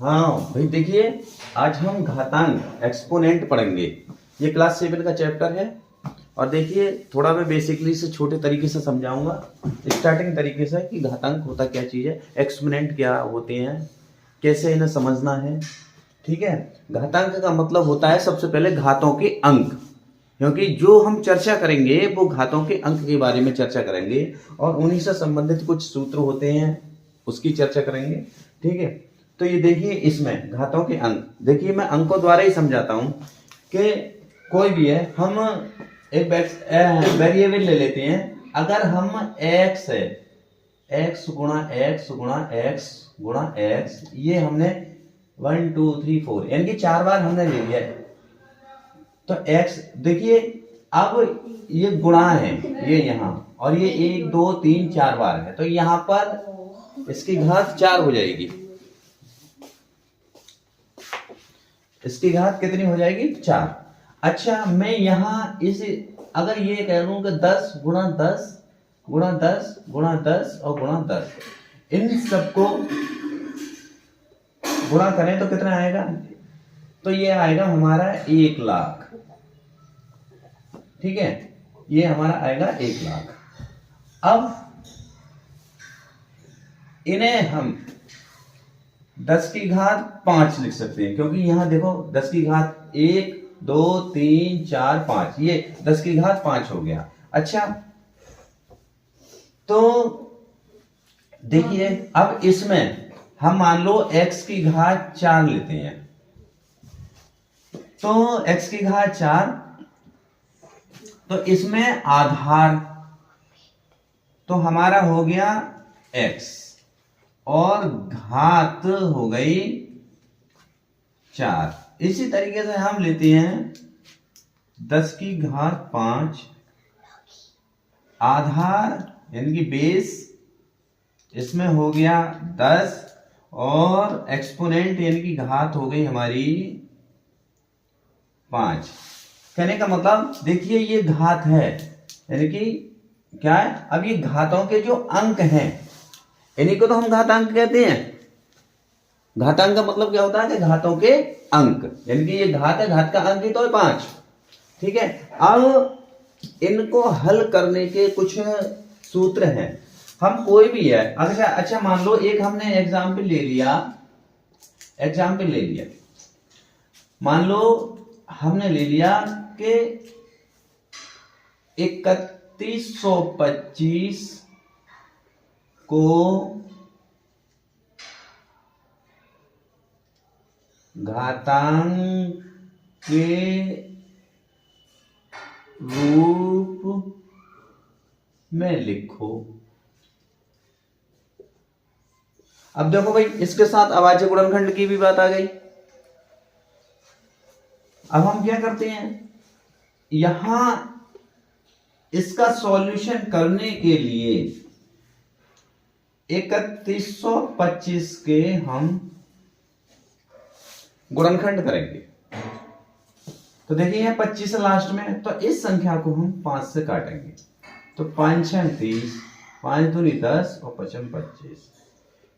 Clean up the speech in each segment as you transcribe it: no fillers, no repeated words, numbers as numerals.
हाँ भाई देखिए, आज हम घातांक एक्सपोनेंट पढ़ेंगे। ये क्लास 7 का चैप्टर है। और देखिए थोड़ा मैं बेसिकली से छोटे तरीके से समझाऊंगा, स्टार्टिंग तरीके से कि घातांक होता क्या चीज़ है, एक्सपोनेंट क्या होते हैं, कैसे इन्हें समझना है। ठीक है, घातांक का मतलब होता है सबसे पहले घातों के अंक, क्योंकि जो हम चर्चा करेंगे वो घातों के अंक के बारे में चर्चा करेंगे और उन्हीं से संबंधित कुछ सूत्र होते हैं उसकी चर्चा करेंगे। ठीक है, तो ये देखिए इसमें घातों के अंक, देखिए मैं अंकों द्वारा ही समझाता हूं कि कोई भी है, हम एक वेरिएबल ले लेते हैं। अगर हम x है, x गुणा x गुणा x गुणा x, ये हमने 1 2 3 4 यानी कि 4 बार हमने ले लिया है। तो x देखिए, अब ये गुणा है ये यहाँ, और ये 1 2 3 4 बार है, तो यहाँ पर इसकी घात 4 हो जाएगी। इसकी घात कितनी हो जाएगी? 4। अच्छा, मैं यहाँ इस अगर ये कह लूं कि 10 गुणा 10 गुणा 10 गुणा 10 और गुणा 10, इन सबको गुणा करें तो कितना आएगा? तो ये आएगा हमारा 1 लाख। ठीक है, ये हमारा आएगा 1 लाख। अब इन्हें हम 10 की घात 5 लिख सकते हैं, क्योंकि यहां देखो 10 की घात 1 2 3 4 5, ये 10 की घात 5 हो गया। अच्छा, तो देखिए अब इसमें हम मान लो x की घात 4 लेते हैं, तो x की घात 4, तो इसमें आधार तो हमारा हो गया x और घात हो गई 4। इसी तरीके से हम लेते हैं 10 की घात 5, आधार यानी कि बेस, इसमें हो गया 10 और एक्सपोनेंट यानी कि घात हो गई हमारी 5। कहने का मतलब देखिए ये घात है, यानी कि क्या है, अब ये घातों के जो अंक हैं इन्हीं को तो हम घातांक कहते हैं। घातांक का मतलब क्या होता है कि घातों के अंक, यानी कि ये घात है, घात का अंक ही तो है 5। ठीक है, अब इनको हल करने के कुछ सूत्र हैं। हम कोई भी है, अच्छा मान लो एक हमने एग्जाम्पल ले लिया, मान लो हमने ले लिया कि 3125 को घातांक के रूप में लिखो। अब देखो भाई, इसके साथ अभाज्य गुणनखंड की भी बात आ गई। अब हम क्या करते हैं, यहां इसका सॉल्यूशन करने के लिए 3125 के हम गुणनखंड करेंगे। तो देखिए 25 लास्ट में, तो इस संख्या को हम 5 से काटेंगे, तो 5 6 30, 5 दूनी 10 और 5 25।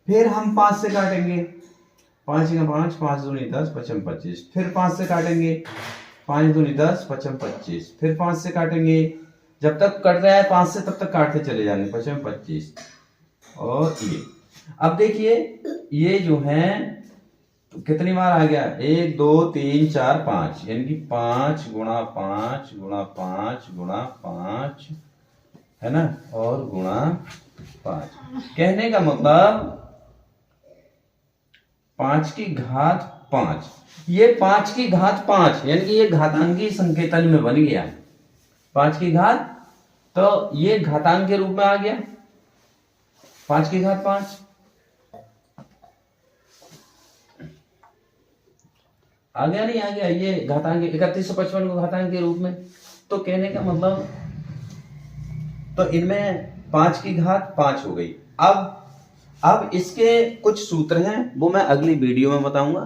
फिर हम 5 से काटेंगे, 5 का 5, 5 दूनी 10, 5 25। फिर 5 से काटेंगे, 5 दूनी 10, 5 25। फिर 5 से काटेंगे, जब तक कट रहा है 5 से तब तक काटते चले जाएंगे, 5 25। और ये अब देखिए ये जो है कितनी बार आ गया, 1 2 3 4 5, यानी कि 5 गुणा 5 गुणा 5 गुणा 5 है ना, और गुणा 5। कहने का मतलब 5 की घात 5, ये 5 की घात 5 यानी कि ये घातांकी संकेतन में बन गया 5 की घात, तो ये घातांक के रूप में आ गया 5 की घात 5। आ गया नहीं आ गया, ये घातांक 3155 को घातांक के रूप में। तो कहने का मतलब, तो इनमें 5 की घात 5 हो गई। अब इसके कुछ सूत्र हैं, वो मैं अगली वीडियो में बताऊंगा,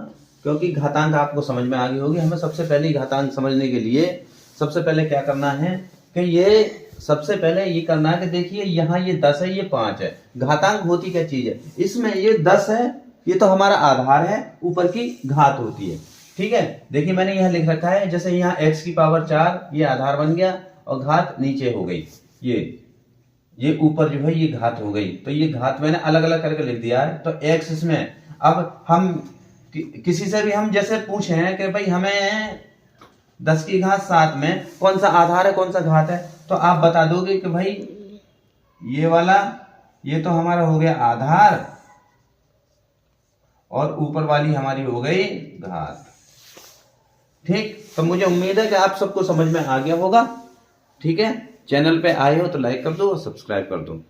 क्योंकि घातांक आपको समझ में आ गई होगी। हमें सबसे पहले घातांक समझने के लिए सबसे पहले क्या करना है कि ये सबसे पहले ये करना है कि देखिए यहाँ ये 10 है, ये 5 है। घातांक होती क्या चीज है, इसमें ये 10 है ये तो हमारा आधार है, ऊपर की घात होती है। ठीक है, देखिए मैंने यहाँ लिख रखा है, जैसे यहाँ x की पावर 4 ये आधार बन गया और घात नीचे हो गई, ये ऊपर जो है ये घात हो गई। तो ये घात मैंने अलग अलग करके लिख दिया है। तो x इसमें, अब हम किसी से भी हम जैसे पूछे हैं कि भाई हमें 10 की घात 7 में कौन सा आधार है कौन सा घात है, तो आप बता दोगे कि भाई ये वाला, ये तो हमारा हो गया आधार और ऊपर वाली हमारी हो गई घात। ठीक, तो मुझे उम्मीद है कि आप सबको समझ में आ गया होगा। ठीक है, चैनल पे आए हो तो लाइक कर दो और सब्सक्राइब कर दो।